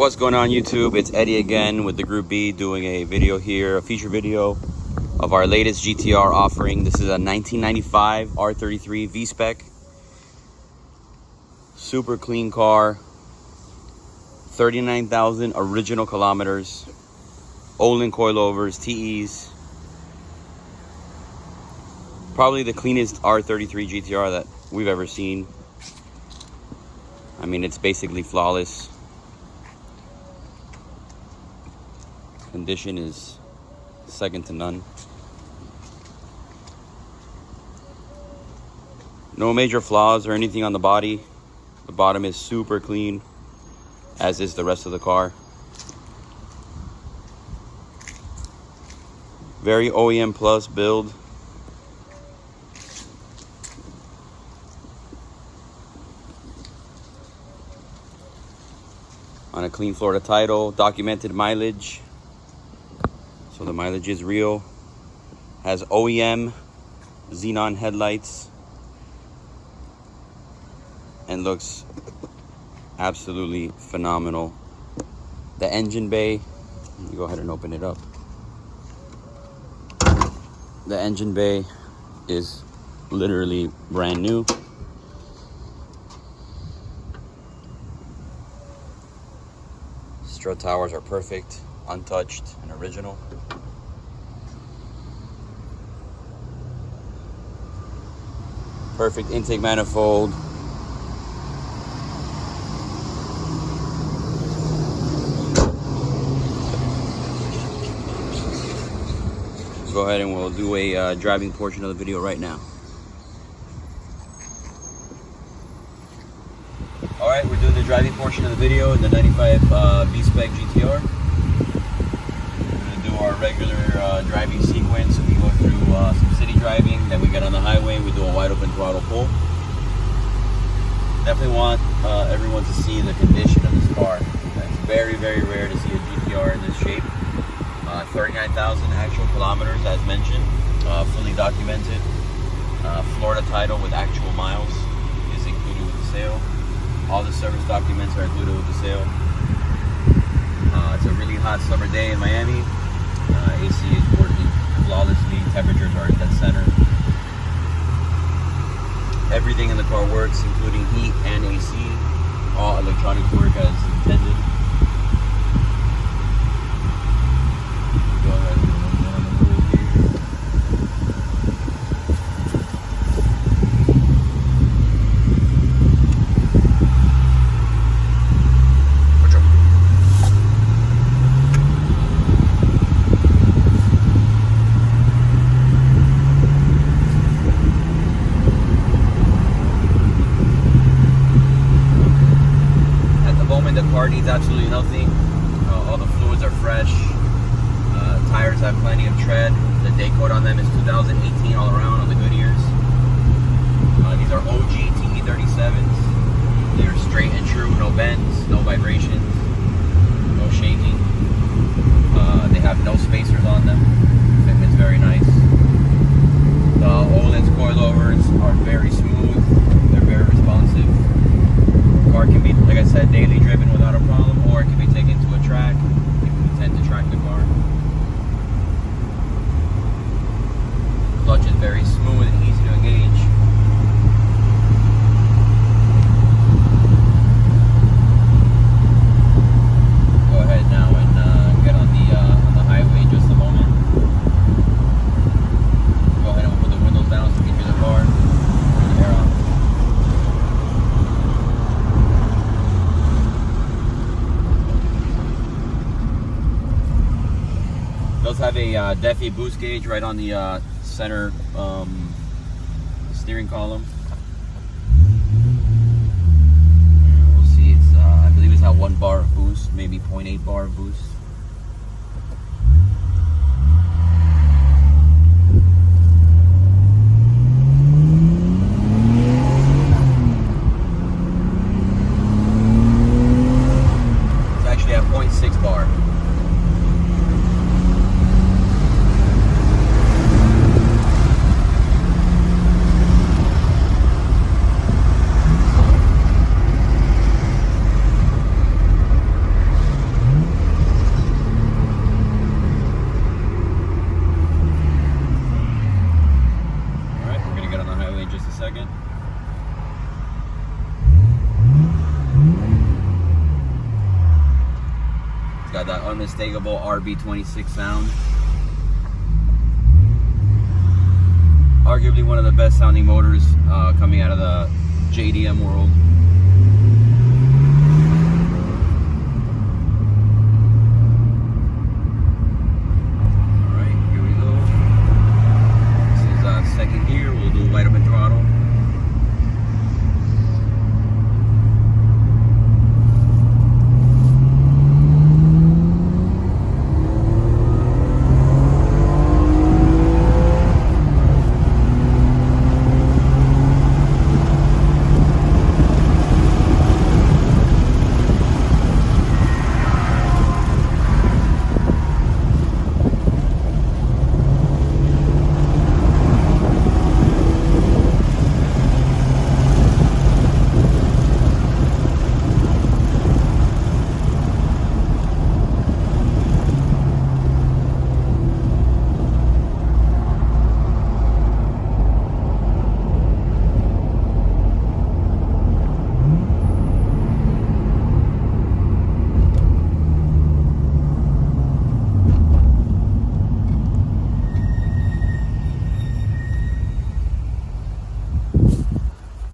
What's going on YouTube? It's Eddie again with the Group B doing a video here, a feature video of our latest GTR offering. This is a 1995 R33 V-SPEC. Super clean car. 39,000 original kilometers. OHLINS coilovers, TEs. Probably the cleanest R33 GTR that we've ever seen. I mean, it's basically flawless. Condition is second to none. No major flaws or anything on the body. The bottom is super clean, as is the rest of the car. Very OEM plus build. On a clean Florida title, documented mileage. So the mileage is real. Has OEM Xenon headlights. And looks absolutely phenomenal. The engine bay, let me go ahead and open it up. The engine bay is literally brand new. Strut towers are perfect, untouched and original. Perfect intake manifold. Go ahead and we'll do a driving portion of the video right now. Alright, we're doing the driving portion of the video in the 95 V-SPEC GTR. We're going to do our regular driving sequence. We go through some city driving, then we get on the highway, we do a wide open throttle pull. Definitely want everyone to see the condition of this car. It's very, very rare to see a GTR in this shape. 39,000 actual kilometers as mentioned, fully documented. Florida title with actual miles is included with the sale. All the service documents are included with the sale. It's a really hot summer day in Miami. AC is working flawlessly. Temperatures are in dead center. Everything in the car works, including heat and AC. All electronics work as intended. Go ahead and go on the wheel here. The car needs absolutely nothing. All the fluids are fresh. Tires have plenty of tread. The day code on them is 2018 all around on the GOODYEARs. These are OG TE37s. They're straight and true, no bends, no vibrations, no shaking. They have no spacers on them. Fitment's very nice. The OHLINS coilovers are very smooth. They're very responsive. Car can be, like I said, daily driven without a problem, or it can be taken to a track if we tend to track the car. Clutch is very smooth and easy to engage. Go ahead now and get on the highway in just a moment. Go ahead and put the windows down so we can hear the car. Turn the air on. Does have a Defi boost gauge right on the center steering column. We'll see. It's I believe it's at 1 bar of boost, maybe 0.8 bar of boost. It's actually at 0.6 bar. unmistakable RB26 sound. Arguably one of the best sounding motors coming out of the JDM world.